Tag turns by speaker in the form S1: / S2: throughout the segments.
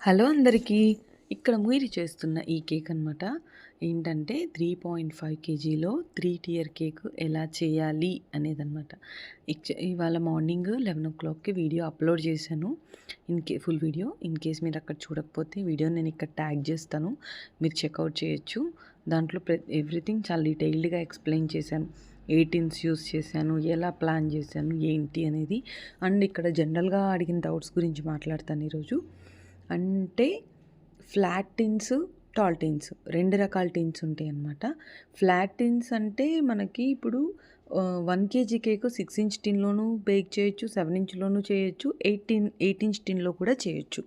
S1: Hello అందరికీ. ఇక్కడ మీరు చేస్తున్న ఈ కేక్ అనమాట. ఏంటంటే 3.5 కేజీలో 3 టియర్ కేక్ ఎలా చేయాలి అనేదనమాట. ఇవాళ మార్నింగ్ 11:00కి వీడియో అప్లోడ్ చేశాను. Full video. ఇన్ కేస్ మీరు అక్కడ చూడకపోతే వీడియో నేను ఇక్కడ ట్యాగ్ చేస్తాను. మీరు చెక్అవుట్ చేయొచ్చు. దాంట్లో ఎవ్రీథింగ్ చాలా డీటెయిల్డ్‌గా ఎక్స్‌ప్లెయిన్ చేశాను. ఏ టిన్స్ యూజ్ చేశాను, ఎలా ప్లాన్ చేశాను, ఏంటి అనేది. అండ్ ఇక్కడ జనరల్‌గా అడిగిన డౌట్స్ గురించి మాట్లాడతాను ఈరోజు. అంటే ఫ్లాట్ టిన్స్, టాల్ టిన్స్ 2 రకాల టిన్స్ ఉంటాయన్నమాట. ఫ్లాట్ టిన్స్ అంటే మనకి ఇప్పుడు 1 కేజీ కేకు 6 ఇంచ్ టిన్‌లోనూ బేక్ చేయొచ్చు, 7 ఇంచ్‌లోనూ చేయొచ్చు, 8 ఇంచ్ టిన్‌లో కూడా చేయొచ్చు.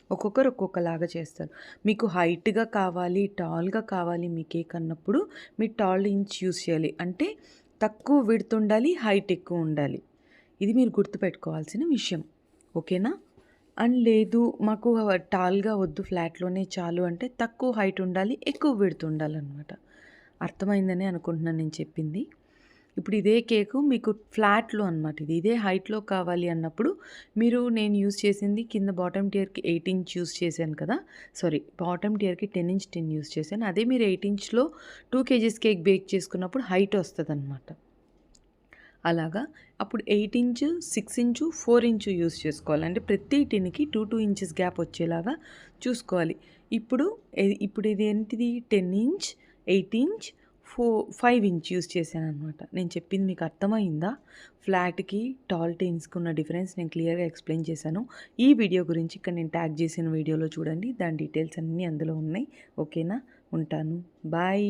S1: ఒక్కొక్కరు ఒక్కొక్కలాగా చేస్తారు. మీకు హైట్‌గా కావాలి, టాల్‌గా కావాలి మీ కేక్ అన్నప్పుడు మీరు టాల్ ఇంచ్ యూజ్ చేయాలి. అంటే తక్కువ విడ్త్ ఉండాలి, హైట్ ఎక్కువ ఉండాలి. ఇది మీరు గుర్తుపెట్టుకోవాల్సిన విషయం. ఓకేనా? అండ్ లేదు మాకు టాల్‌గా వద్దు ఫ్లాట్‌లోనే చాలు అంటే తక్కువ హైట్ ఉండాలి, ఎక్కువ విడ్త్ ఉండాలనమాట. అర్థమైందనే అనుకుంటున్నాను నేను చెప్పింది. ఇప్పుడు ఇదే కేకు మీకు ఫ్లాట్‌లో అనమాట ఇది. ఇదే హైట్‌లో కావాలి అన్నప్పుడు నేను యూజ్ చేసింది కింద బాటమ్ టియర్‌కి 8 ఇంచ్ యూజ్ చేశాను కదా! బాటమ్ టియర్‌కి 10 ఇంచ్ టిన్ యూజ్ చేశాను. అదే మీరు 8 ఇంచ్‌లో 2 కేజీస్ కేక్ బేక్ చేసుకున్నప్పుడు హైట్ వస్తదనమాట. అలాగా అప్పుడు 8 ఇంచు, 6 ఇంచు, 4 ఇంచు యూజ్ చేసుకోవాలి. అంటే ప్రతి టిన్‌కి 2 ఇంచెస్ గ్యాప్ వచ్చేలాగా చూసుకోవాలి. ఇప్పుడు ఇది ఏంటిది 10 ఇంచ్, 8 ఇంచ్, 5 ఇంచ్ యూజ్ చేశాననమాట. నేను చెప్పింది మీకు అర్థమైందా? ఫ్లాట్‌కి, టాల్ టిన్స్‌కి ఉన్న డిఫరెన్స్ నేను క్లియర్‌గా ఎక్స్‌ప్లెయిన్ చేశాను. ఈ వీడియో గురించి ఇక్కడ నేను ట్యాగ్ చేసిన వీడియోలో చూడండి. దాని డీటెయిల్స్ అన్నీ అందులో ఉన్నాయి. ఓకేనా? ఉంటాను. బాయ్.